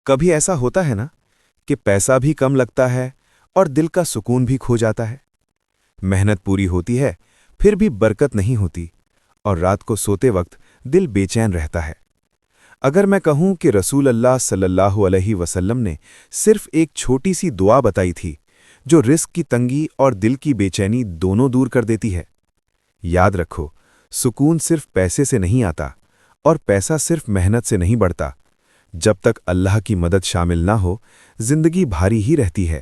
کبھی ایسا ہوتا ہے نا کہ پیسہ بھی کم لگتا ہے اور دل کا سکون بھی کھو جاتا ہے۔ محنت پوری ہوتی ہے پھر بھی برکت نہیں ہوتی اور رات کو سوتے وقت دل بے چین رہتا ہے۔ اگر میں کہوں کہ رسول اللہ صلی اللہ علیہ وسلم نے صرف ایک چھوٹی سی دعا بتائی تھی جو رزق کی تنگی اور دل کی بے چینی دونوں دور کر دیتی ہے۔ یاد رکھو، سکون صرف پیسے سے نہیں آتا اور پیسہ صرف محنت سے نہیں بڑھتا۔ جب تک اللہ کی مدد شامل نہ ہو زندگی بھاری ہی رہتی ہے۔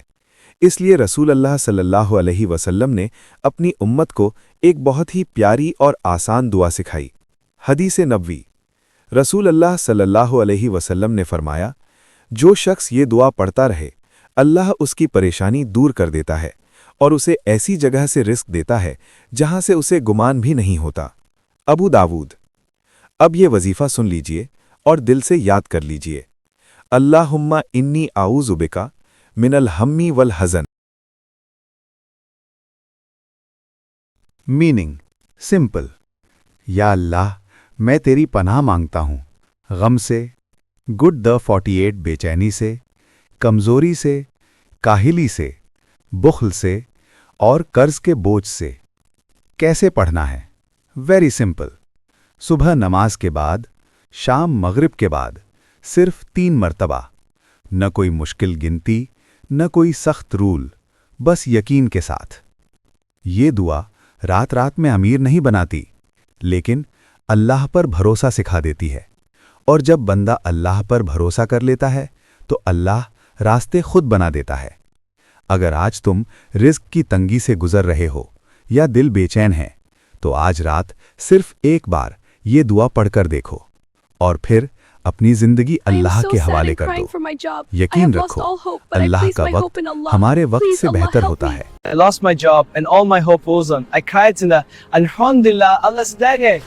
اس لیے رسول اللہ صلی اللہ علیہ وسلم نے اپنی امت کو ایک بہت ہی پیاری اور آسان دعا سکھائی۔ حدیث نبوی، رسول اللہ صلی اللہ علیہ وسلم نے فرمایا، جو شخص یہ دعا پڑھتا رہے اللہ اس کی پریشانی دور کر دیتا ہے اور اسے ایسی جگہ سے رزق دیتا ہے جہاں سے اسے گمان بھی نہیں ہوتا۔ ابو داود۔ اب یہ وظیفہ سن لیجئے اور دل سے یاد کر لیجئے، اللہم انی اعوذ بک من الہم والحزن۔ میننگ سمپل، یا اللہ میں تیری پناہ مانگتا ہوں غم سے، گڈ دا 48 بے چینی سے، کمزوری سے، کاہلی سے، بخل سے اور قرض کے بوجھ سے۔ کیسے پڑھنا ہے؟ ویری سمپل، صبح نماز کے بعد، شام مغرب کے بعد، صرف 3 مرتبہ۔ نہ کوئی مشکل گنتی، نہ کوئی سخت رول، بس یقین کے ساتھ۔ یہ دعا رات رات میں امیر نہیں بناتی، لیکن اللہ پر بھروسہ سکھا دیتی ہے، اور جب بندہ اللہ پر بھروسہ کر لیتا ہے تو اللہ راستے خود بنا دیتا ہے۔ اگر آج تم رزق کی تنگی سے گزر رہے ہو یا دل بے چین ہے تو آج رات صرف ایک بار یہ دعا پڑھ کر دیکھو اور پھر اپنی زندگی اللہ کے حوالے کر دو۔ یقین رکھو، اللہ کا وقت ہمارے وقت سے بہتر ہوتا ہے۔ I lost my job and all my hope was on. I cried to Allah, Alhamdulillah, Allah's there.